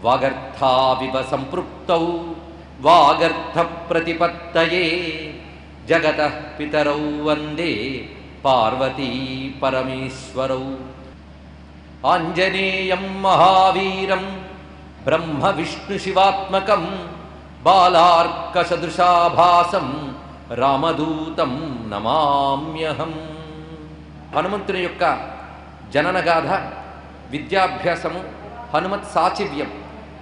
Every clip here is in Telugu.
వాగర్థావివ సంపృక్తౌ వాగర్థ ప్రతిపత్తయే జగతః పితరౌ వందే పార్వతీ పరమేశ్వరౌ. ఆంజనేయం మహావీరం బ్రహ్మ విష్ణు శివాత్మకం బాలార్కసదృశాభాసం రామదూతం నమామ్యహం. హనుమంతుని యొక్క జననగాథ, విద్యాభ్యాసము, హనుమత్ సాచివ్యం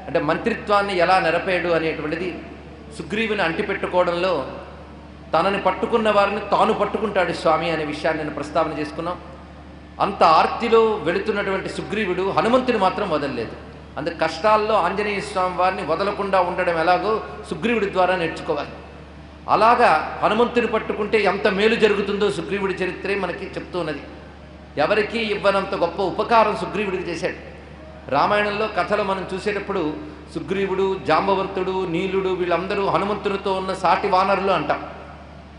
అంటే మంత్రిత్వాన్ని ఎలా నెరపేడు అనేటువంటిది సుగ్రీవుని అంటిపెట్టుకోవడంలో తనని పట్టుకున్న వారిని తాను పట్టుకుంటాడు స్వామి అనే విషయాన్ని నేను ప్రస్తావన చేసుకున్నాం. అంత ఆర్తిలో వెళుతున్నటువంటి సుగ్రీవుడు హనుమంతుని మాత్రం వదలలేదు. అందుకు కష్టాల్లో ఆంజనేయ స్వామి వారిని వదలకుండా ఉండడం ఎలాగో సుగ్రీవుడి ద్వారా నేర్చుకోవాలి. అలాగా హనుమంతుని పట్టుకుంటే ఎంత మేలు జరుగుతుందో సుగ్రీవుడి చరిత్రే మనకి చెప్తూ ఉన్నది. ఎవరికీ ఇవ్వనంత గొప్ప ఉపకారం సుగ్రీవుడికి చేశాడు. రామాయణంలో కథలు మనం చూసేటప్పుడు సుగ్రీవుడు, జాంబవంతుడు, నీలుడు వీళ్ళందరూ హనుమంతునితో ఉన్న సాటి వానరులు అంటాం.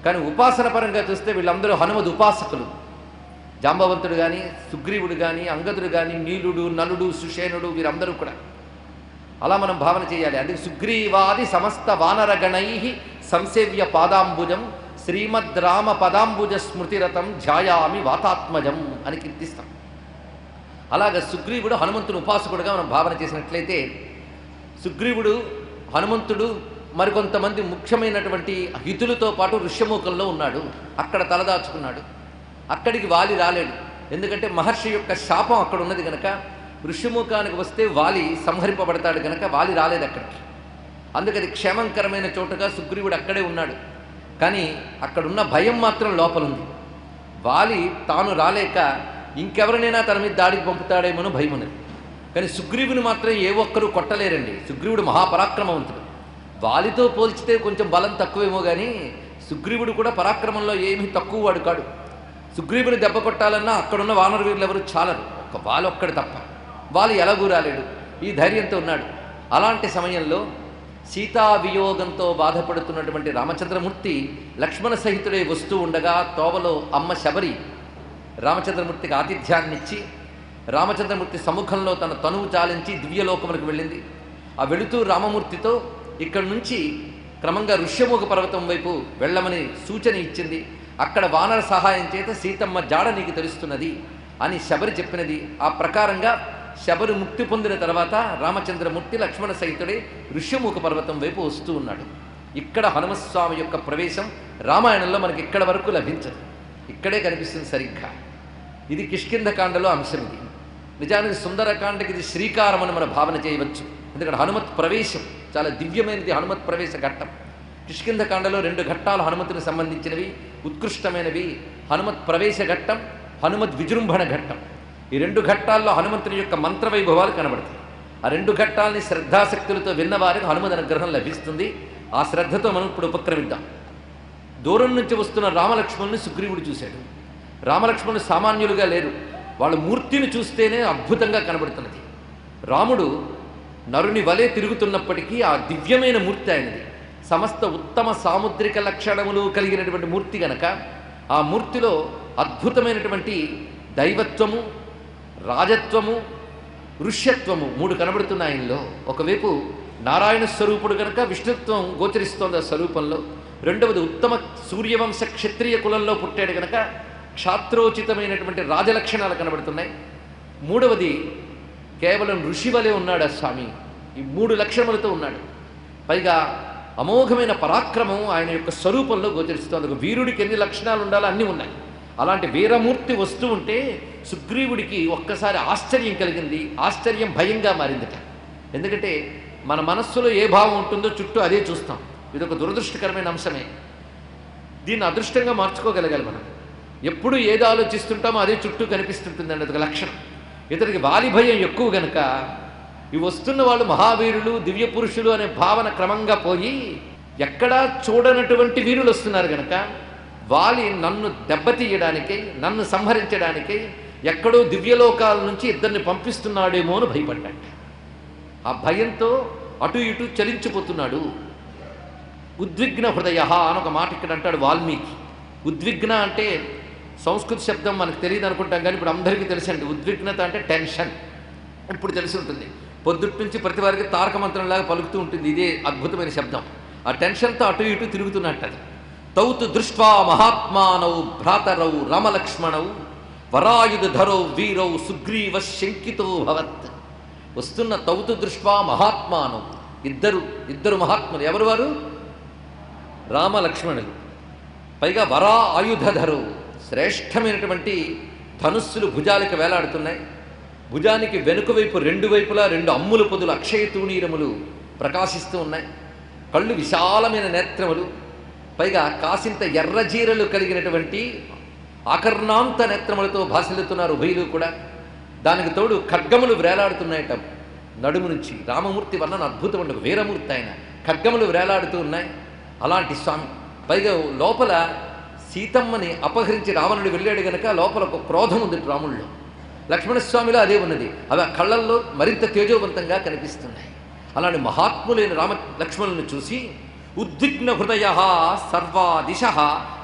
కానీ ఉపాసన పరంగా చూస్తే వీళ్ళందరూ హనుమద్ ఉపాసకులు. జాంబవంతుడు కానీ, సుగ్రీవుడు కానీ, అంగదుడు కానీ, నీలుడు, నలుడు, సుషేనుడు వీరందరూ కూడా అలా మనం భావన చేయాలి. అందుకే సుగ్రీవాది సమస్త వానరగణై సంసేవ్య పాదాంబుజం శ్రీమద్ రామ పదాంబుజ స్మృతిరతం ధ్యాయామి వాతాత్మజం అని కీర్తిస్తాం. అలాగే సుగ్రీవుడు హనుమంతుడు ఉపాసకుడుగా మనం భావన చేసినట్లయితే సుగ్రీవుడు, హనుమంతుడు మరికొంతమంది ముఖ్యమైనటువంటి హితులతో పాటు ఋష్యమూకంలో ఉన్నాడు. అక్కడ తలదాచుకున్నాడు. అక్కడికి వాలి రాలేడు. ఎందుకంటే మహర్షి యొక్క శాపం అక్కడ ఉన్నది కనుక ఋష్యమూకానికి వస్తే వాలి సంహరింపబడతాడు కనుక వాలి రాలేదు అక్కడికి. అందుకది క్షేమంకరమైన చోటుగా సుగ్రీవుడు అక్కడే ఉన్నాడు. కానీ అక్కడున్న భయం మాత్రం లోపలుంది. వాలి తాను రాలేక ఇంకెవరినైనా తన మీద దాడికి పంపుతాడేమోనో భయం ఉన్నది. కానీ సుగ్రీవుని మాత్రం ఏ ఒక్కరూ కొట్టలేరండి. సుగ్రీవుడు మహాపరాక్రమవంతుడు. వాలితో పోల్చితే కొంచెం బలం తక్కువేమో కానీ సుగ్రీవుడు కూడా పరాక్రమంలో ఏమీ తక్కువ వాడు కాడు. సుగ్రీవుని దెబ్బ కొట్టాలన్నా అక్కడున్న వానర వీరులు ఎవరు చాలరు, ఒక్క వాలొక్కడు తప్ప. వాలి ఎలాగూ రాలేడు, ఈ ధైర్యంతో ఉన్నాడు. అలాంటి సమయంలో సీతావియోగంతో బాధపడుతున్నటువంటి రామచంద్రమూర్తి లక్ష్మణ సహితుడై వస్తూ ఉండగా తోవలో అమ్మ శబరి రామచంద్రమూర్తికి ఆతిథ్యాన్నిచ్చి రామచంద్రమూర్తి సముఖంలో తన తనువు చాలించి దివ్యలోకములకు వెళ్ళింది. ఆ వెళుతూ రామమూర్తితో ఇక్కడి నుంచి క్రమంగా ఋష్యమూక పర్వతం వైపు వెళ్ళమని సూచన ఇచ్చింది. అక్కడ వానర సహాయం చేత సీతమ్మ జాడ నీకు తెలుస్తున్నది అని శబరి చెప్పినది. ఆ ప్రకారంగా శబరి ముక్తి పొందిన తర్వాత రామచంద్రమూర్తి లక్ష్మణ సహితుడే ఋష్యమూక పర్వతం వైపు వస్తూ ఉన్నాడు. ఇక్కడ హనుమస్వామి యొక్క ప్రవేశం రామాయణంలో మనకి ఇక్కడ వరకు లభించదు, ఇక్కడే కనిపిస్తుంది సరిగ్గా. ఇది కిష్కింధకాండలో అంశం. ఇది నిజానికి సుందరకాండకి ఇది శ్రీకారం అని మనం భావన చేయవచ్చు. ఎందుకంటే హనుమత్ ప్రవేశం చాలా దివ్యమైనది. హనుమత్ ప్రవేశ ఘట్టం కిష్కింధకాండలో 2 ఘట్టాలు హనుమతునికి సంబంధించినవి, ఉత్కృష్టమైనవి. హనుమత్ ప్రవేశ ఘట్టం, హనుమద్ విజృంభణ ఘట్టం. ఈ 2 ఘట్టాల్లో హనుమంతుని యొక్క మంత్రవైభవాలు కనబడతాయి. ఆ 2 ఘట్టాలని శ్రద్ధాశక్తులతో విన్నవారికి హనుమద్ అనుగ్రహం లభిస్తుంది. ఆ శ్రద్ధతో మనం ఇప్పుడు ఉపక్రమిద్దాం. దూరం నుంచి వస్తున్న రామలక్ష్మణుని సుగ్రీవుడు చూశాడు. రామలక్ష్మణులు సామాన్యులుగా లేరు, వాళ్ళ మూర్తిని చూస్తేనే అద్భుతంగా కనబడుతున్నది. రాముడు నరుని వలె తిరుగుతున్నప్పటికీ ఆ దివ్యమైన మూర్తి ఆయనది. సమస్త ఉత్తమ సాముద్రిక లక్షణములు కలిగినటువంటి మూర్తి గనక ఆ మూర్తిలో అద్భుతమైనటువంటి దైవత్వము, రాజత్వము, ఋష్యత్వము 3 కనబడుతున్నాయి ఆయనలో. ఒకవైపు నారాయణ స్వరూపుడు కనుక విష్ణుత్వం గోచరిస్తోంది ఆ స్వరూపంలో. రెండవది ఉత్తమ సూర్యవంశ క్షత్రియ కులంలో పుట్టాడు కనుక క్షాత్రోచితమైనటువంటి రాజలక్షణాలు కనబడుతున్నాయి. మూడవది కేవలం ఋషి వలె ఉన్నాడు ఆ స్వామి. ఈ 3 లక్షణములతో ఉన్నాడు. పైగా అమోఘమైన పరాక్రమం ఆయన యొక్క స్వరూపంలో గోచరిస్తోంది. ఒక వీరుడికి ఎన్ని లక్షణాలు ఉండాలో అన్నీ ఉన్నాయి. అలాంటి వీరమూర్తి వస్తూ ఉంటే సుగ్రీవుడికి ఒక్కసారి ఆశ్చర్యం కలిగింది. ఆశ్చర్యం భయంగా మారిందట. ఎందుకంటే మన మనస్సులో ఏ భావం ఉంటుందో చుట్టూ అదే చూస్తాం. ఇదొక దురదృష్టకరమైన అంశమే. దీన్ని అదృష్టంగా మార్చుకోగలగాలి మనం. ఎప్పుడు ఏది ఆలోచిస్తుంటామో అదే చుట్టూ కనిపిస్తుంటుందండి, అదొక లక్షణం. ఇతనికి వాలి భయం ఎక్కువ గనక ఈ వస్తున్న వాళ్ళు మహావీరులు, దివ్య పురుషులు అనే భావన క్రమంగా పోయి ఎక్కడా చూడనటువంటి వీరులు వస్తున్నారు గనక వాలి నన్ను దెబ్బతీయడానికై, నన్ను సంహరించడానికై ఎక్కడో దివ్యలోకాల నుంచి ఇద్దరిని పంపిస్తున్నాడేమో అని భయపడ్డాడు. ఆ భయంతో అటు ఇటు చలించిపోతున్నాడు. ఉద్విగ్న హృదయ అని ఒక మాట ఇక్కడ అంటాడు వాల్మీకి. ఉద్విగ్న అంటే సంస్కృత శబ్దం మనకు తెలియదు అనుకుంటాం, కానీ ఇప్పుడు అందరికీ తెలుసండి. ఉద్విగ్నత అంటే టెన్షన్. ఇప్పుడు తెలిసి ఉంటుంది. పొద్దుటి నుంచి ప్రతి వారికి తారక మంత్రంలాగా పలుకుతూ ఉంటుంది. ఇదే అద్భుతమైన శబ్దం. ఆ టెన్షన్తో అటు ఇటు తిరుగుతున్నట్టు అది. తౌతు దృష్ట్వా మహాత్మానౌ భ్రాతరౌ రామలక్ష్మణౌ వరాయుధరౌ వీరౌ సుగ్రీవ శంకితో భవత్. వస్తున్న తౌతు దృష్ట్వా మహాత్మానౌ, ఇద్దరు మహాత్ములు. ఎవరు వారు? రామలక్ష్మణులు. పైగా వరా ఆయుధరౌ, శ్రేష్టమైనటువంటి ధనుస్సులు భుజాలకు వేలాడుతున్నాయి. భుజానికి వెనుక వైపు రెండు వైపులా రెండు అమ్ముల పొదులు అక్షయ తూణీరములు ప్రకాశిస్తూ ఉన్నాయి. కళ్ళు విశాలమైన నేత్రములు, పైగా కాసింత ఎర్రజీరలు కలిగినటువంటి ఆకర్ణాంత నేత్రములతో భాసిల్లుతున్నారు ఉభయులు కూడా. దానికి తోడు ఖడ్గములు వేలాడుతున్నాయట నడుము నుంచి. రామమూర్తి వర్ణన అద్భుతం ఉండదు, వీరమూర్తి ఆయన. ఖడ్గములు వేలాడుతూ ఉన్నాయి. అలాంటి స్వామి. పైగా లోపల సీతమ్మని అపహరించి రావణుడు వెళ్ళాడు గనక లోపల ఒక క్రోధం ఉంది రాముల్లో. లక్ష్మణస్వామిలో అదే ఉన్నది. అవి ఆ కళ్ళల్లో మరింత తేజోవంతంగా కనిపిస్తున్నాయి. అలాంటి మహాత్ములైన రామ లక్ష్మణులను చూసి ఉద్విగ్న హృదయ సర్వా దిశ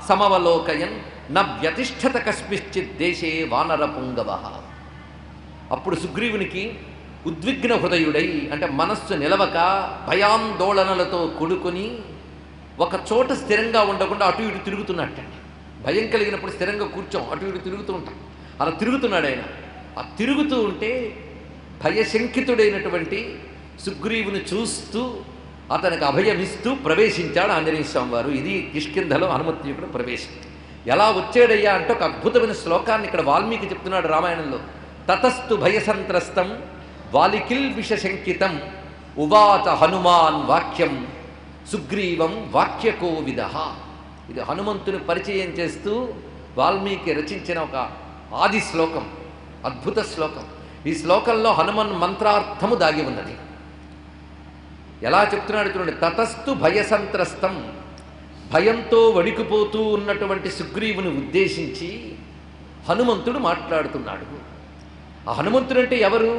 సమవలోకయన్ న వ్యతిష్ఠత కస్మిశ్చిత్ దేశే వానర పుంగవ. అప్పుడు సుగ్రీవునికి ఉద్విగ్న హృదయుడై, అంటే మనస్సు నిలవక భయాందోళనలతో కూడుకొని ఒక చోట స్థిరంగా ఉండకుండా అటు ఇటు తిరుగుతున్నట్టండి. భయం కలిగినప్పుడు స్థిరంగా కూర్చోం, అటు ఇటు తిరుగుతూ ఉంటాం. అలా తిరుగుతున్నాడు ఆయన. ఆ తిరుగుతూ ఉంటే భయశంకితుడైనటువంటి సుగ్రీవుని చూస్తూ అతనికి అభయమిస్తూ ప్రవేశించాడు ఆంజనేయ స్వామి వారు. ఇది కిష్కింధలో హనుమంతుడు ప్రవేశం. ఎలా వచ్చాడయ్యా అంటే ఒక అద్భుతమైన శ్లోకాన్ని ఇక్కడ వాల్మీకి చెప్తున్నాడు రామాయణంలో. తతస్తు భయసంత్రస్తం వాలికిల్ విషశంకితం ఉవాచ హనుమాన్ వాక్యం సుగ్రీవం వాక్యకోవిద. ఇది హనుమంతుని పరిచయం చేస్తూ వాల్మీకి రచించిన ఒక ఆది శ్లోకం, అద్భుత శ్లోకం. ఈ శ్లోకంలో హనుమన్ మంత్రార్థము దాగి ఉన్నది. ఎలా చెప్తున్నాడు చూడండి. తతస్తు భయసంత్రస్తం, భయంతో వణికిపోతూ ఉన్నటువంటి సుగ్రీవుని ఉద్దేశించి హనుమంతుడు మాట్లాడుతున్నాడు. ఆ హనుమంతుడు అంటే ఎవరు?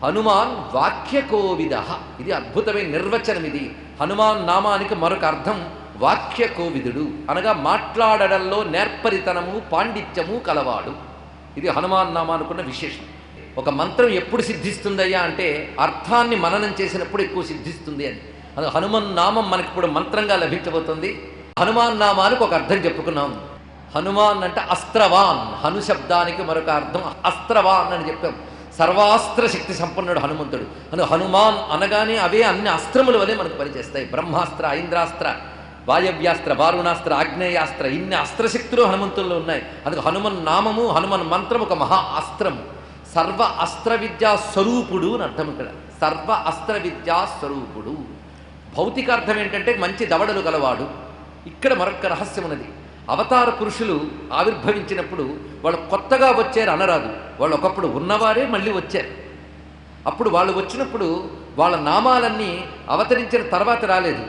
హనుమాన్ వాక్యకోవిద. ఇది అద్భుతమైన నిర్వచనం. ఇది హనుమాన్ నామానికి మరొక అర్థం వాక్యకోవిదుడు, అనగా మాట్లాడడంలో నేర్పరితనము పాండిత్యము కలవాడు. ఇది హనుమాన్ నామానుకున్న విశేషం. ఒక మంత్రం ఎప్పుడు సిద్ధిస్తుందయ్యా అంటే అర్థాన్ని మననం చేసినప్పుడు ఎక్కువ సిద్ధిస్తుంది అని. అది హనుమాన్ నామం మనకి ఇప్పుడు మంత్రంగా లభించబోతుంది. హనుమాన్ నామానికి ఒక అర్థం చెప్పుకున్నాం. హనుమాన్ అంటే అస్త్రవాన్, హను శబ్దానికి మరొక అర్థం అస్త్రవాన్ అని చెప్పాం. సర్వాస్త్ర శక్తి సంపన్నుడు హనుమంతుడు. హనుమాన్ అనగానే అవే అన్ని అస్త్రముల వలె మనకు పనిచేస్తాయి. బ్రహ్మాస్త్ర, ఐంద్రాస్త్ర, వాయవ్యాస్త్ర, వారుణాస్త్ర, ఆగ్నేయాస్త్ర, ఇన్ని అస్త్రశక్తులు హనుమంతుల్లో ఉన్నాయి. అందుకు హనుమన్ నామము, హనుమన్ మంత్రం ఒక మహా అస్త్రము. సర్వ అస్త్ర విద్యా స్వరూపుడు అని అర్థం ఇక్కడ. సర్వ అస్త్ర విద్యా స్వరూపుడు. భౌతిక అర్థం ఏంటంటే మంచి దవడలు గలవాడు. ఇక్కడ మరొక రహస్యం ఉన్నది. అవతార పురుషులు ఆవిర్భవించినప్పుడు వాళ్ళు కొత్తగా వచ్చారు అనరాదు. వాళ్ళు ఒకప్పుడు ఉన్నవారే మళ్ళీ వచ్చారు. అప్పుడు వాళ్ళు వచ్చినప్పుడు వాళ్ళ నామాలన్నీ అవతరించిన తర్వాత రాలేదు.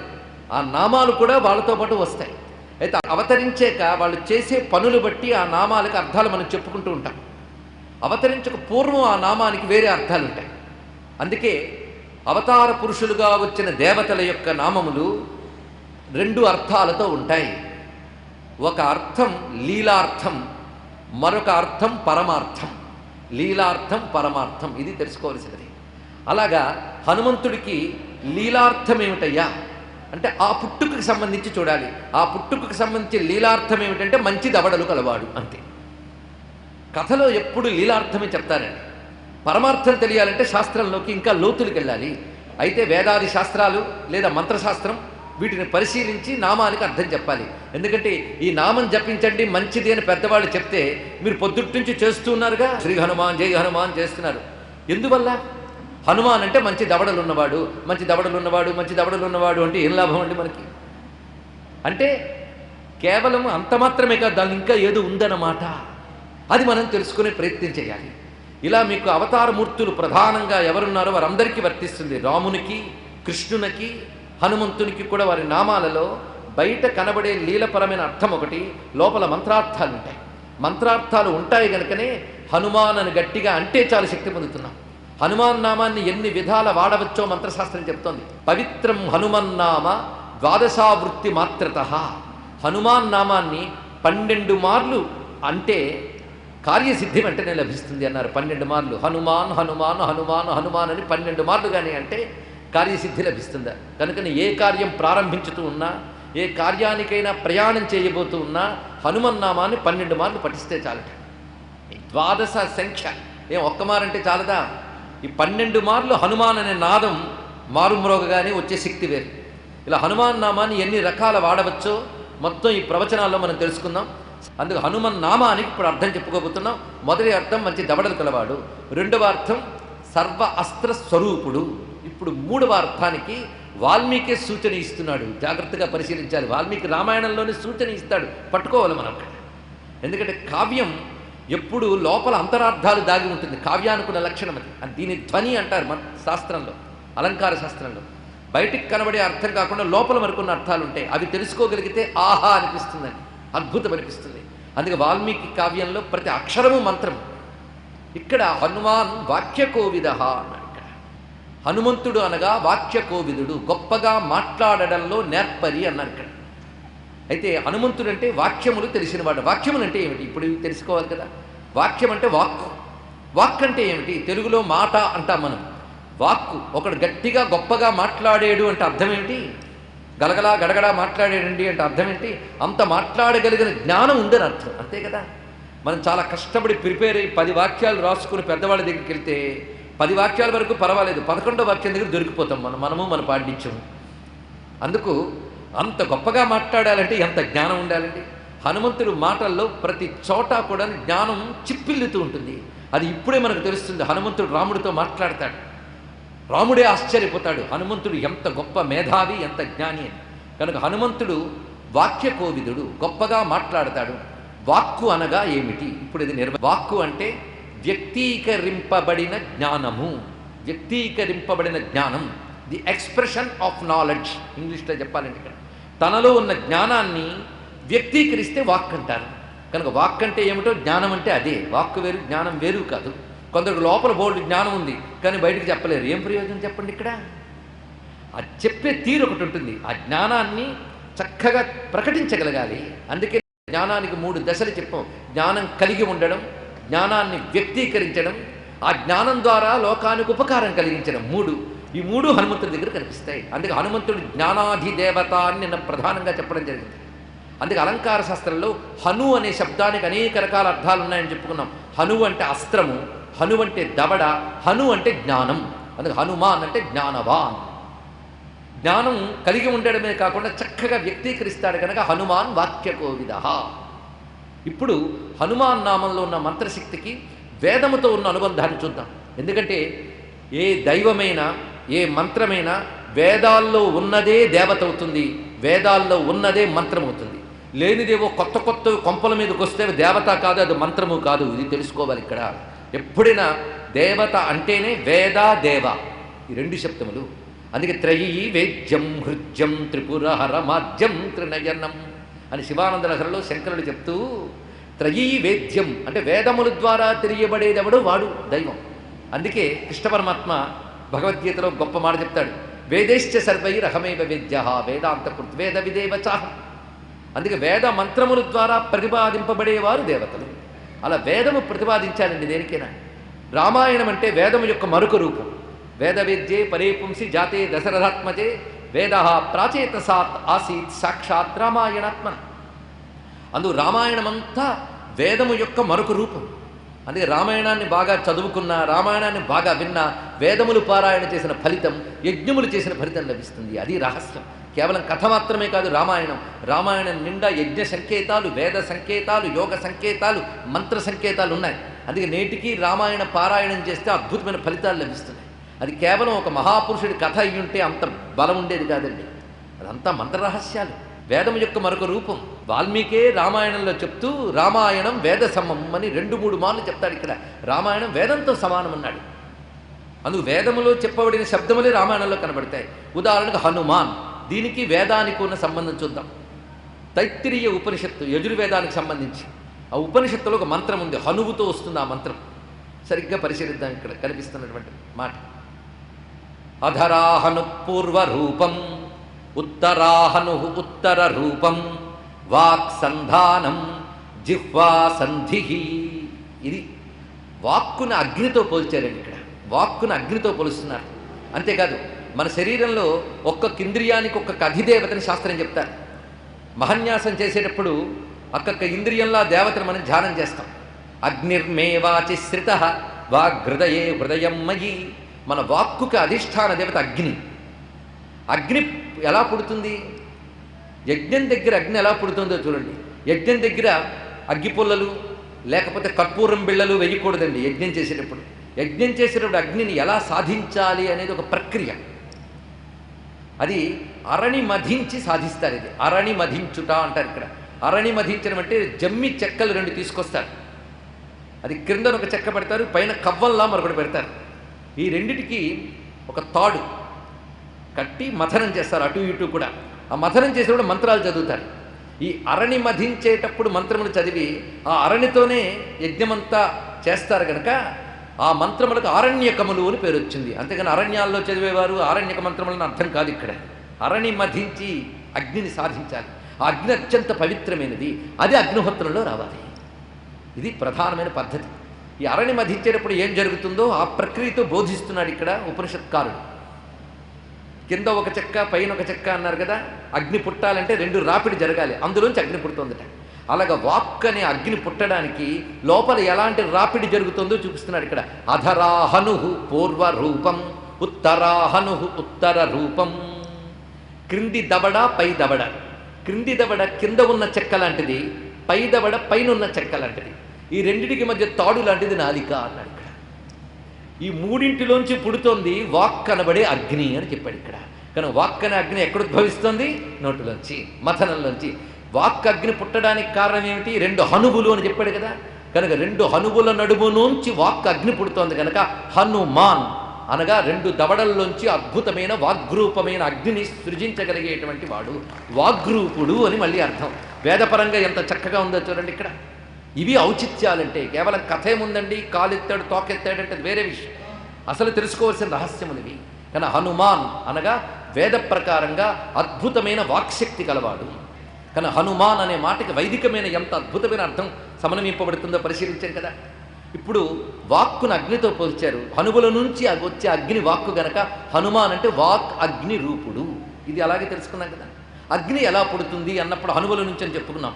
ఆ నామాలు కూడా వాళ్ళతో పాటు వస్తాయి. అయితే అవతరించాక వాళ్ళు చేసే పనులు బట్టి ఆ నామాలకు అర్థాలు మనం చెప్పుకుంటూ ఉంటాం. అవతరించక పూర్వం ఆ నామానికి వేరే అర్థాలు ఉంటాయి. అందుకే అవతార పురుషులుగా వచ్చిన దేవతల యొక్క నామములు రెండు అర్థాలతో ఉంటాయి. ఒక అర్థం లీలార్థం, మరొక అర్థం పరమార్థం. లీలార్థం, పరమార్థం, ఇది తెలుసుకోవలసినది. అలాగా హనుమంతుడికి లీలార్థం ఏమిటయ్యా అంటే ఆ పుట్టుకకి సంబంధించి చూడాలి. ఆ పుట్టుకకి సంబంధించి లీలార్థం ఏమిటంటే మంచి దవడలు కలవాడు, అంతే. కథలో ఎప్పుడు లీలార్థమే చెప్తారండి. పరమార్థం తెలియాలంటే శాస్త్రంలోకి ఇంకా లోతులకు వెళ్ళాలి. అయితే వేదాది శాస్త్రాలు లేదా మంత్రశాస్త్రం వీటిని పరిశీలించి నామానికి అర్థం చెప్పాలి. ఎందుకంటే ఈ నామం జపించండి మంచిది అని పెద్దవాళ్ళు చెప్తే మీరు పొద్దుటి నుంచి చేస్తూ ఉన్నారుగా, శ్రీ హనుమాన్ జై హనుమాన్ చేస్తున్నారు. ఎందువల్ల? హనుమాన్ అంటే మంచి దవడలు ఉన్నవాడు, మంచి దవడలు ఉన్నవాడు, మంచి దవడలు ఉన్నవాడు అంటే ఏం లాభం అండి మనకి? అంటే కేవలం అంత మాత్రమే కాదు, దాన్ని ఇంకా ఏదో ఉందన్నమాట. అది మనం తెలుసుకునే ప్రయత్నం చేయాలి. ఇలా మీకు అవతారమూర్తులు ప్రధానంగా ఎవరున్నారో వారందరికీ వర్తిస్తుంది. రామునికి, కృష్ణునికి, హనుమంతునికి కూడా వారి నామాలలో బయట కనబడే లీలపరమైన అర్థం ఒకటి, లోపల మంత్రార్థాలు ఉంటాయి. మంత్రార్థాలు ఉంటాయి కనుకనే హనుమాన్ అని గట్టిగా అంటే చాలు శక్తి పొందుతున్నాం. హనుమాన్ నామాన్ని ఎన్ని విధాల వాడవచ్చో మంత్రశాస్త్రం చెప్తోంది. పవిత్రం హనుమన్నామ ద్వాదశావృత్తి మాత్రత. హనుమాన్ నామాన్ని 12 మార్లు అంటే కార్యసిద్ధి వెంటనే లభిస్తుంది అన్నారు 12 మార్లు. హనుమాన్ హనుమాన్ హనుమాన్ హనుమాన్ అని 12 మార్లు కానీ అంటే కార్యసిద్ధి లభిస్తుందా? కనుకని ఏ కార్యం ప్రారంభించుతూ ఉన్నా, ఏ కార్యానికైనా ప్రయాణం చేయబోతూ ఉన్నా హనుమన్నామాన్ని 12 మార్లు పఠిస్తే చాలట. ద్వాదశ సంఖ్య ఏం ఒక్క మారంటే చాలదా? ఈ 12 మార్లు హనుమాన్ అనే నాదం మారుమ్రోగగానే వచ్చే శక్తి వేరు. ఇలా హనుమాన్ నామాన్ని ఎన్ని రకాల వాడవచ్చో మొత్తం ఈ ప్రవచనాల్లో మనం తెలుసుకుందాం. అందుకు హనుమన్ నామానికి ఇప్పుడు అర్థం చెప్పుకోబోతున్నాం. మొదటి అర్థం మంచి దవడలు కలవాడు, రెండవ అర్థం సర్వ అస్త్ర స్వరూపుడు. ఇప్పుడు మూడవ అర్థానికి వాల్మీకి సూచన ఇస్తున్నాడు. జాగ్రత్తగా పరిశీలించాలి. వాల్మీకి రామాయణంలోనే సూచన ఇస్తాడు, పట్టుకోవాలి మనం. ఎందుకంటే కావ్యం ఎప్పుడు లోపల అంతరార్థాలు దాగి ఉంటుంది. కావ్యానుకున్న లక్షణం అది. దీని ధ్వని అంటారు మన శాస్త్రంలో, అలంకార శాస్త్రంలో. బయటికి కనబడే అర్థం కాకుండా లోపల మరికొన్న అర్థాలు ఉంటాయి. అవి తెలుసుకోగలిగితే ఆహా అనిపిస్తుందని, అద్భుతం అనిపిస్తుంది. అందుకే వాల్మీకి కావ్యంలో ప్రతి అక్షరము మంత్రం. ఇక్కడ హనుమాన్ వాక్యకోవిద అన్నాడు. ఇక్కడ హనుమంతుడు అనగా వాక్యకోవిదుడు, గొప్పగా మాట్లాడడంలో నేర్పరి అన్నారు ఇక్కడ. అయితే హనుమంతుడు అంటే వాక్యములు తెలిసినవాడు. వాక్యములు అంటే ఏమిటి ఇప్పుడు తెలుసుకోవాలి కదా. వాక్యం అంటే వాక్కు. వాక్ అంటే ఏమిటి? తెలుగులో మాట అంటాం మనం. వాక్కు ఒకడు గట్టిగా గొప్పగా మాట్లాడాడు అంటే అర్థం ఏమిటి? గలగలా గడగడా మాట్లాడాడండి అంటే అర్థం ఏంటి? అంత మాట్లాడగలిగిన జ్ఞానం ఉందని అర్థం, అంతే కదా. మనం చాలా కష్టపడి ప్రిపేర్ అయ్యి 10 వాక్యాలు రాసుకుని పెద్దవాళ్ళ దగ్గరికి వెళ్తే 10 వాక్యాల వరకు పర్వాలేదు, 11వ వాక్యం దగ్గర దొరికిపోతాం మనము మన పాండిత్యము. అందుకు అంత గొప్పగా మాట్లాడాలంటే ఎంత జ్ఞానం ఉండాలండి. హనుమంతుడు మాటల్లో ప్రతి చోట కూడా జ్ఞానం చిప్పిల్లుతూ ఉంటుంది. అది ఇప్పుడే మనకు తెలుస్తుంది. హనుమంతుడు రాముడితో మాట్లాడతాడు, రాముడే ఆశ్చర్యపోతాడు హనుమంతుడు ఎంత గొప్ప మేధావి, ఎంత జ్ఞాని అని. కనుక హనుమంతుడు వాక్యకోవిదుడు, గొప్పగా మాట్లాడతాడు. వాక్కు అనగా ఏమిటి? ఇప్పుడు ఇది వాక్కు అంటే వ్యక్తీకరింపబడిన జ్ఞానము. వ్యక్తీకరింపబడిన జ్ఞానం, ది ఎక్స్ప్రెషన్ ఆఫ్ నాలెడ్జ్. ఇంగ్లీష్లో చెప్పాలంటే ఇక్కడ తనలో ఉన్న జ్ఞానాన్ని వ్యక్తీకరిస్తే వాక్ అంటారు. కనుక వాక్ అంటే ఏమిటో, జ్ఞానం అంటే అదే. వాక్కు వేరు, జ్ఞానం వేరు కాదు. కొందరికి లోపల బోల్డ్ జ్ఞానం ఉంది కానీ బయటికి చెప్పలేరు. ఏం ప్రయోజనం చెప్పండి ఇక్కడ? అది చెప్పే తీరు ఒకటి ఉంటుంది. ఆ జ్ఞానాన్ని చక్కగా ప్రకటించగలగాలి. అందుకే జ్ఞానానికి 3 దశలు చెప్పాం. జ్ఞానం కలిగి ఉండడం, జ్ఞానాన్ని వ్యక్తీకరించడం, ఆ జ్ఞానం ద్వారా లోకానికి ఉపకారం కలిగించడం. ఈ మూడు హనుమంతుడి దగ్గర కనిపిస్తాయి. అందుకే హనుమంతుడు జ్ఞానాధిదేవత అని నిన్న ప్రధానంగా చెప్పడం జరిగింది. అందుకే అలంకార శాస్త్రంలో హను అనే శబ్దానికి అనేక రకాల అర్థాలు ఉన్నాయని చెప్పుకున్నాం. హను అంటే అస్త్రము, హను అంటే దవడ, హను అంటే జ్ఞానం. అందుకే హనుమాన్ అంటే జ్ఞానవాన్. జ్ఞానం కలిగి ఉండడమే కాకుండా చక్కగా వ్యక్తీకరిస్తాడు కనుక హనుమాన్ వాక్యకోవిద. ఇప్పుడు హనుమాన్ నామంలో ఉన్న మంత్రశక్తికి వేదముతో ఉన్న అనుబంధాన్ని చూద్దాం. ఎందుకంటే ఏ దైవమైనా ఏ మంత్రమైనా వేదాల్లో ఉన్నదే దేవత అవుతుంది, వేదాల్లో ఉన్నదే మంత్రం అవుతుంది. లేనిదేవో కొత్త కొత్త కొంపల మీదకి వస్తే దేవత కాదు, అది మంత్రము కాదు. ఇది తెలుసుకోవాలి ఇక్కడ. ఎప్పుడైనా దేవత అంటేనే వేద దేవ, ఈ 2 శబ్దములు. అందుకే త్రయీ వేద్యం హృద్యం త్రిపురహర మాధ్యం త్రినయనం అని శివానంద లహరిలో శంకరుడు చెప్తూ, త్రయీ వేద్యం అంటే వేదముల ద్వారా తెలియబడేదెవడు వాడు దైవం. అందుకే కృష్ణ పరమాత్మ భగవద్గీతలో గొప్ప మాట చెప్తాడు, వేదేశ్చ సర్వైరహమేవ వేద్య వేదాంత కృద్వేద విదేవ చాహం. అందుకే వేద మంత్రముల ద్వారా ప్రతిపాదింపబడేవారు దేవతలు. అలా వేదము ప్రతిపాదించాలండి దేనికైనా. రామాయణం అంటే వేదము యొక్క మరొక రూపం. వేద వేద్యే పరే పుంసి జాతే దశరథాత్మజే వేద ప్రాచేతసాత్ ఆసీత్ సాక్షాత్ రామాయణాత్మ. అందుకు రామాయణమంతా వేదము యొక్క మరొక రూపం. అందుకే రామాయణాన్ని బాగా చదువుకున్న, రామాయణాన్ని బాగా విన్న, వేదములు పారాయణ చేసిన ఫలితం, యజ్ఞములు చేసిన ఫలితం లభిస్తుంది. అది రహస్యం. కేవలం కథ మాత్రమే కాదు రామాయణం. రామాయణం నిండా యజ్ఞ సంకేతాలు, వేద సంకేతాలు, యోగ సంకేతాలు, మంత్ర సంకేతాలు ఉన్నాయి. అందుకే నేటికి రామాయణ పారాయణం చేస్తే అద్భుతమైన ఫలితాలు లభిస్తున్నాయి. అది కేవలం ఒక మహాపురుషుడి కథ అయ్యి ఉంటే అంత బలం ఉండేది కాదండి. అదంతా మంత్ర రహస్యాలు, వేదం యొక్క మరొక రూపం. వాల్మీకే రామాయణంలో చెప్తూ రామాయణం వేద సమం అని 2-3 మార్లు చెప్తాడు. ఇక్కడ రామాయణం వేదంతో సమానం అన్నాడు. అందుకు వేదములో చెప్పబడిన శబ్దములే రామాయణంలో కనబడతాయి. ఉదాహరణకు హనుమాన్, దీనికి వేదానికి ఉన్న సంబంధం చూద్దాం. తైత్తిరీయ ఉపనిషత్తు యజుర్వేదానికి సంబంధించి ఆ ఉపనిషత్తులో ఒక మంత్రం ఉంది, హనువుతో వస్తుంది ఆ మంత్రం. సరిగ్గా పరిశీలిద్దాం. ఇక్కడ కనిపిస్తున్నటువంటి మాట, అధరాహను పూర్వరూపం ఉత్తరాహను ఉత్తర రూపం వాక్ సంధానం జిహ్వా సంధి. ఇది వాక్కును అగ్నితో పోల్చారండి. ఇక్కడ వాక్కును అగ్నితో పోలుస్తున్నారు. అంతేకాదు మన శరీరంలో ఒక్కొక్క ఇంద్రియానికి ఒక్కొక్క అధిదేవతని శాస్త్రం చెప్తారు. మహన్యాసం చేసేటప్పుడు ఒక్కొక్క ఇంద్రియంలో దేవతను మనం ధ్యానం చేస్తాం. అగ్నిర్మే వాచి శ్రిత వాగ్హృదయే హృదయం మయి. మన వాక్కుకి అధిష్టాన దేవత అగ్ని. అగ్ని ఎలా పుడుతుంది? యజ్ఞం దగ్గర అగ్ని ఎలా పుడుతుందో చూడండి. యజ్ఞం దగ్గర అగ్గిపుల్లలు లేకపోతే కర్పూరం బిళ్ళలు వేయకూడదండి. యజ్ఞం చేసేటప్పుడు అగ్నిని ఎలా సాధించాలి అనేది ఒక ప్రక్రియ. అది అరణి మధించి సాధిస్తారు. ఇది అరణి మధించుట అంటారు. ఇక్కడ అరణి మధించడం అంటే జమ్మి చెక్కలు 2 తీసుకొస్తారు. అది క్రిందన ఒక చెక్క పెడతారు, పైన కవ్వంలా మరొకటి పెడతారు. ఈ రెండిటికి ఒక తాడు కట్టి మథనం చేస్తారు, అటు ఇటు కూడా. ఆ మథనం చేసేటప్పుడు మంత్రాలు చదువుతారు. ఈ అరణి మధించేటప్పుడు మంత్రములు చదివి ఆ అరణితోనే యజ్ఞమంతా చేస్తారు కనుక ఆ మంత్రములకు ఆరణ్యకములు అని పేరు వచ్చింది. అంతేగాని అరణ్యాల్లో చదివేవారు ఆరణ్యక మంత్రములను అర్థం కాదు. ఇక్కడ అరణి మధించి అగ్నిని సాధించాలి. ఆ అగ్ని అత్యంత పవిత్రమైనది, అది అగ్నిహోత్రంలో రావాలి. ఇది ప్రధానమైన పద్ధతి. ఈ అరణి మధించేటప్పుడు ఏం జరుగుతుందో ఆ ప్రక్రియతో బోధిస్తున్నాడు ఇక్కడ ఉపనిషత్కారుడు. కింద ఒక చెక్క పైన ఒక చెక్క అన్నారు కదా. అగ్ని పుట్టాలంటే 2 రాపిడి జరగాలి, అందులోంచి అగ్ని పుడుతుందట. అలాగ వాక్ అనే అగ్ని పుట్టడానికి లోపల ఎలాంటి రాపిడి జరుగుతుందో చూపిస్తున్నాడు ఇక్కడ. అధరాహను పూర్వ రూపం, ఉత్తరాహను ఉత్తర రూపం. క్రింది దవడ పై దవడ. క్రింది దవడ కింద ఉన్న చెక్క లాంటిది, పై దవడ పైన ఉన్న చెక్క లాంటిది. ఈ రెండిటికి మధ్య తాడు లాంటిది నాలిక అన్నాడు ఇక్కడ. ఈ మూడింటిలోంచి పుడుతోంది వాక్ అనబడే అగ్ని అని చెప్పాడు ఇక్కడ. కానీ వాక్ అనే అగ్ని ఎక్కడ ఉద్భవిస్తోంది? నోటులోంచి, మథనంలోంచి. వాక్ అగ్ని పుట్టడానికి కారణం ఏమిటి? 2 హనువులు అని చెప్పాడు కదా. కనుక 2 హనువుల నడుము నుంచి వాక్ అగ్ని పుడుతోంది కనుక హనుమాన్ అనగా 2 దవడల్లోంచి అద్భుతమైన వాగ్రూపమైన అగ్నిని సృజించగలిగేటువంటి వాడు వాగ్రూపుడు అని మళ్ళీ అర్థం. వేదపరంగా ఎంత చక్కగా ఉందో చూడండి ఇక్కడ. ఇవి ఔచిత్యాలంటే. కేవలం కథ ఏముందండి, కాలెత్తాడు తోకెత్తాడంటే వేరే విషయం. అసలు తెలుసుకోవాల్సిన రహస్యములు ఇవి. కానీ హనుమాన్ అనగా వేద ప్రకారంగా అద్భుతమైన వాక్శక్తి కలవాడు. కానీ హనుమాన్ అనే మాటకి వైదికమైన ఎంత అద్భుతమైన అర్థం సమన్వయింపబడుతుందో పరిశీలించాం కదా. ఇప్పుడు వాక్కును అగ్నితో పోల్చారు. హనువుల నుంచి వచ్చే అగ్ని వాక్కు గనక హనుమాన్ అంటే వాక్ అగ్ని రూపుడు. ఇది అలాగే తెలుసుకున్నాం కదా. అగ్ని ఎలా పుడుతుంది అన్నప్పుడు హనువుల నుంచి అని చెప్పుకున్నాం.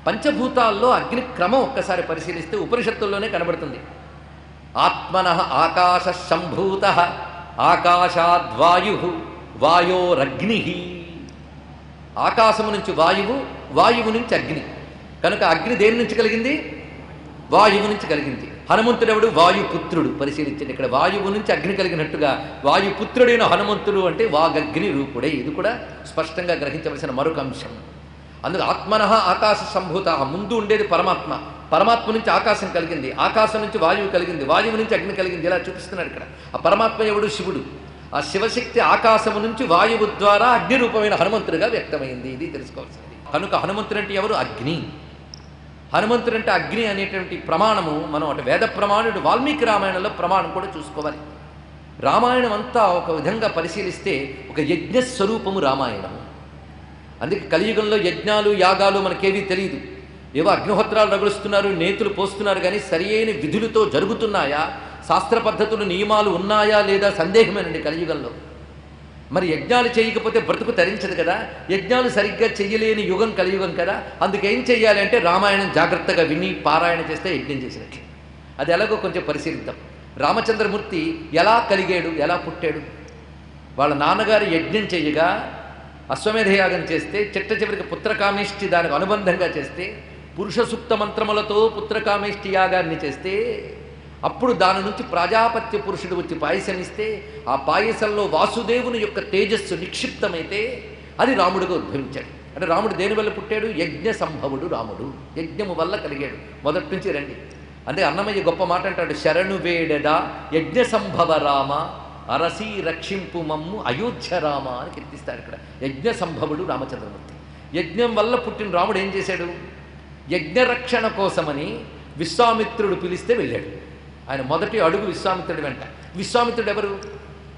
పంచభూతాల్లో అగ్ని క్రమం ఒక్కసారి పరిశీలిస్తే ఉపనిషత్తుల్లోనే కనబడుతుంది. ఆత్మనః ఆకాశ సంభూత ఆకాశాద్వాయు వాయోరగ్ని. ఆకాశము నుంచి వాయువు, వాయువు నుంచి అగ్ని. కనుక అగ్ని దేని నుంచి కలిగింది? వాయువు నుంచి కలిగింది. హనుమంతుడెవడు? వాయుపుత్రుడు. పరిశీలించండి ఇక్కడ. వాయువు నుంచి అగ్ని కలిగినట్టుగా వాయుపుత్రుడైన హనుమంతుడు అంటే వాగగ్ని రూపుడై. ఇది కూడా స్పష్టంగా గ్రహించవలసిన మరొక అంశం. అందుకు ఆత్మనః ఆకాశ సంభూత. ముందు ఉండేది పరమాత్మ, పరమాత్మ నుంచి ఆకాశం కలిగింది, ఆకాశం నుంచి వాయువు కలిగింది, వాయువు నుంచి అగ్ని కలిగింది. ఇలా చూపిస్తున్నాడు ఇక్కడ. ఆ పరమాత్మ ఎవడు? శివుడు. ఆ శివశక్తి ఆకాశము నుంచి వాయువు ద్వారా అగ్ని రూపమైన హనుమంతుడిగా వ్యక్తమైంది. ఇది తెలుసుకోవాల్సింది. కనుక హనుమంతుడు అంటే ఎవరు? అగ్ని. హనుమంతుడు అంటే అగ్ని అనేటువంటి ప్రమాణము మనం అటు వేద ప్రమాణుడు వాల్మీకి రామాయణంలో ప్రమాణం కూడా చూసుకోవాలి. రామాయణం అంతా ఒక విధంగా పరిశీలిస్తే ఒక యజ్ఞస్వరూపము రామాయణం. అందుకే కలియుగంలో యజ్ఞాలు యాగాలు మనకేవీ తెలియదు. ఏవో అగ్నిహోత్రాలు రగులుస్తున్నారు, నేతులు పోస్తున్నారు, కానీ సరి అయిన విధులతో జరుగుతున్నాయా, శాస్త్ర పద్ధతులు నియమాలు ఉన్నాయా లేదా సందేహమేనండి కలియుగంలో. మరి యజ్ఞాలు చేయకపోతే బ్రతుకు తరించదు కదా. యజ్ఞాలు సరిగ్గా చెయ్యలేని యుగం కలియుగం కదా. అందుకేం చెయ్యాలి అంటే రామాయణం జాగ్రత్తగా విని పారాయణ చేస్తే యజ్ఞం చేసినట్లు. అది ఎలాగో కొంచెం పరిశీలిద్దాం. రామచంద్రమూర్తి ఎలా కలిగాడు, ఎలా పుట్టాడు? వాళ్ళ నాన్నగారు యజ్ఞం చేయగా అశ్వమేధయాగం చేస్తే చిట్ట చివరికి పుత్రకామేష్టి దానికి అనుబంధంగా చేస్తే పురుష సూక్త మంత్రములతో పుత్రకామేష్టి యాగాన్ని చేస్తే అప్పుడు దాని నుంచి ప్రజాపత్య పురుషుడు వచ్చి పాయసం ఇస్తే ఆ పాయసంలో వాసుదేవుని యొక్క తేజస్సు నిక్షిప్తమైతే అది రాముడిగా ఉద్భవించాడు. అంటే రాముడు దేనివల్ల పుట్టాడు? యజ్ఞ సంభవుడు రాముడు. యజ్ఞము వల్ల కలిగాడు. మొదటి నుంచి రండి. అంటే అన్నమయ్య గొప్ప మాట అంటాడు, శరణు వేడెదా యజ్ఞ సంభవ రామ అరసి రక్షింపు మమ్ము అయోధ్య రామ అని కీర్తిస్తాడు ఇక్కడ. యజ్ఞ సంభవుడు రామచంద్రమూర్తి. యజ్ఞం వల్ల పుట్టిన రాముడు ఏం చేశాడు? యజ్ఞరక్షణ కోసమని విశ్వామిత్రుడు పిలిస్తే వెళ్ళాడు. ఆయన మొదటి అడుగు విశ్వామిత్రుడి వెంట. విశ్వామిత్రుడు ఎవరు?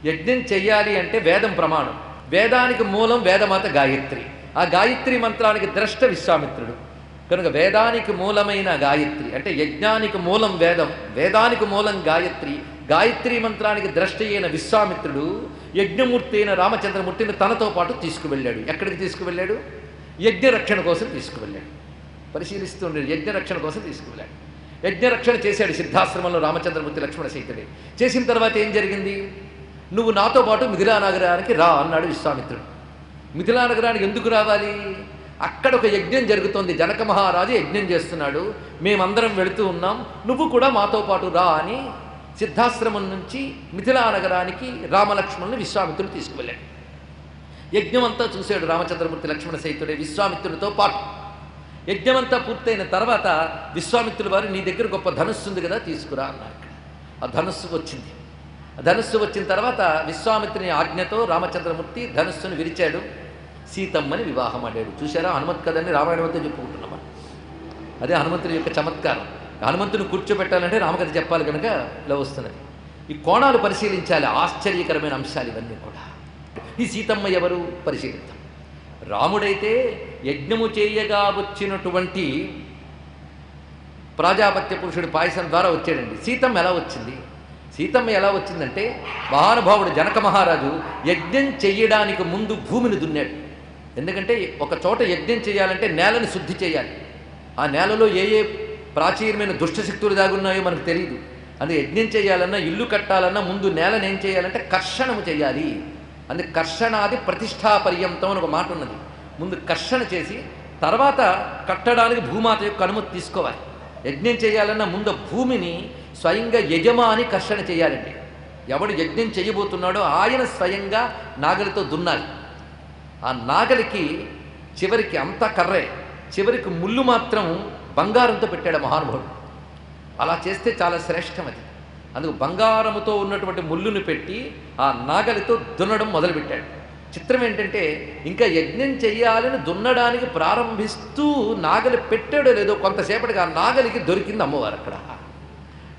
యజ్ఞం చెయ్యాలి అంటే వేదం ప్రమాణం. వేదానికి మూలం వేదమాత గాయత్రి. ఆ గాయత్రి మంత్రానికి ద్రష్ట విశ్వామిత్రుడు. కనుక వేదానికి మూలమైన గాయత్రి అంటే యజ్ఞానికి మూలం వేదం, వేదానికి మూలం గాయత్రి, గాయత్రి మంత్రానికి ద్రష్ట అయిన విశ్వామిత్రుడు యజ్ఞమూర్తి అయిన రామచంద్రమూర్తిని తనతో పాటు తీసుకువెళ్ళాడు. ఎక్కడికి తీసుకువెళ్ళాడు? యజ్ఞరక్షణ కోసం తీసుకువెళ్ళాడు. పరిశీలిస్తుండే యజ్ఞరక్షణ కోసం తీసుకువెళ్ళాడు. యజ్ఞరక్షణ చేశాడు సిద్ధాశ్రమంలో రామచంద్రమూర్తి లక్ష్మణ సహితుడే. చేసిన తర్వాత ఏం జరిగింది? నువ్వు నాతో పాటు మిథిలా నగరానికి రా అన్నాడు విశ్వామిత్రుడు. మిథిలా నగరానికి ఎందుకు రావాలి? అక్కడ ఒక యజ్ఞం జరుగుతోంది, జనక మహారాజు యజ్ఞం చేస్తున్నాడు, మేమందరం వెళుతూ ఉన్నాం, నువ్వు కూడా మాతో పాటు రా అని సిద్ధాశ్రమం నుంచి మిథిలా నగరానికి రామలక్ష్మణుని విశ్వామిత్రుడు తీసుకువెళ్ళాడు. యజ్ఞమంతా చూశాడు రామచంద్రమూర్తి లక్ష్మణ సహితుడే విశ్వామిత్రుడితో పాటు. యజ్ఞమంతా పూర్తయిన తర్వాత విశ్వామిత్రుల వారు నీ దగ్గర గొప్ప ధనుస్సు ఉంది కదా, తీసుకురా అన్నారు. ఆ ధనుస్సు వచ్చింది. ఆ ధనుస్సు వచ్చిన తర్వాత విశ్వామిత్రుని ఆజ్ఞతో రామచంద్రమూర్తి ధనుస్సును విరిచాడు, సీతమ్మని వివాహం ఆడాడు. చూశారా, హనుమత్ కథని రామాయణంతో చెప్పుకుంటున్నాం. అదే హనుమంతుడి యొక్క చమత్కారం. హనుమంతుని కూర్చోబెట్టాలంటే రామకథ చెప్పాలి కనుక ఇలా వస్తున్నది. ఈ కోణాలు పరిశీలించాలి, ఆశ్చర్యకరమైన అంశాలు ఇవన్నీ కూడా. ఈ సీతమ్మ ఎవరు పరిశీలిద్దాం. రాముడైతే యజ్ఞము చేయగా వచ్చినటువంటి ప్రాజాపత్య పురుషుడి పాయసం ద్వారా వచ్చాడండి. సీతమ్మ ఎలా వచ్చింది? సీతమ్మ ఎలా వచ్చిందంటే మహానుభావుడు జనక మహారాజు యజ్ఞం చెయ్యడానికి ముందు భూమిని దున్నాడు. ఎందుకంటే ఒక చోట యజ్ఞం చేయాలంటే నేలని శుద్ధి చేయాలి. ఆ నేలలో ఏ ఏ ప్రాచీనమైన దుష్టశక్తులు దాగున్నాయో మనకు తెలియదు. అందుకే యజ్ఞం చేయాలన్నా, ఇల్లు కట్టాలన్నా ముందు నేలను ఏం చేయాలంటే కర్షణము చేయాలి. అందుకే కర్షణాది ప్రతిష్టాపర్యంతం అని ఒక మాట ఉన్నది. ముందు కర్షణ చేసి తర్వాత కట్టడానికి భూమాత యొక్క అనుమతి తీసుకోవాలి. యజ్ఞం చేయాలన్నా ముందు భూమిని స్వయంగా యజమాని కర్షణ చేయాలండి. ఎవడు యజ్ఞం చేయబోతున్నాడో ఆయన స్వయంగా నాగలితో దున్నాలి. ఆ నాగలికి చివరికి అంతా కర్రే, చివరికి ముళ్ళు మాత్రం బంగారంతో పెట్టాడు మహానుభావుడు. అలా చేస్తే చాలా శ్రేష్టం అది. అందుకు బంగారముతో ఉన్నటువంటి ముళ్ళును పెట్టి ఆ నాగలితో దున్నడం మొదలుపెట్టాడు. చిత్రం ఏంటంటే ఇంకా యజ్ఞం చెయ్యాలని దున్నడానికి ప్రారంభిస్తూ నాగలి పెట్టాడో లేదో కొంతసేపటికి ఆ నాగలికి దొరికింది అమ్మవారు అక్కడ.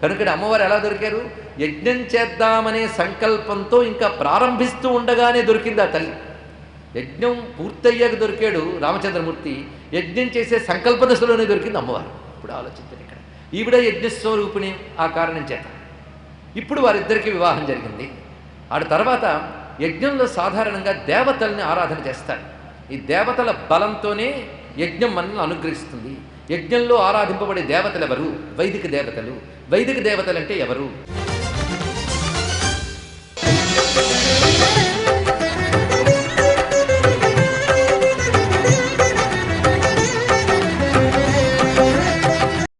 కనుక అమ్మవారు ఎలా దొరికారు? యజ్ఞం చేద్దామనే సంకల్పంతో ఇంకా ప్రారంభిస్తూ ఉండగానే దొరికింది ఆ తల్లి. యజ్ఞం పూర్తయ్యాక దొరికాడు రామచంద్రమూర్తి, యజ్ఞం చేసే సంకల్ప దశలోనే దొరికింది అమ్మవారు. ఇప్పుడు ఆలోచించండి, ఇక్కడ ఈవిడ యజ్ఞస్వరూపిణి. ఆ కారణం చేత ఇప్పుడు వారిద్దరికీ వివాహం జరిగింది. ఆ తర్వాత యజ్ఞంలో సాధారణంగా దేవతల్ని ఆరాధన చేస్తారు. ఈ దేవతల బలంతోనే యజ్ఞం మనల్ని అనుగ్రహిస్తుంది. యజ్ఞంలో ఆరాధింపబడే దేవతలు ఎవరు? వైదిక దేవతలు. వైదిక దేవతలు అంటే ఎవరు?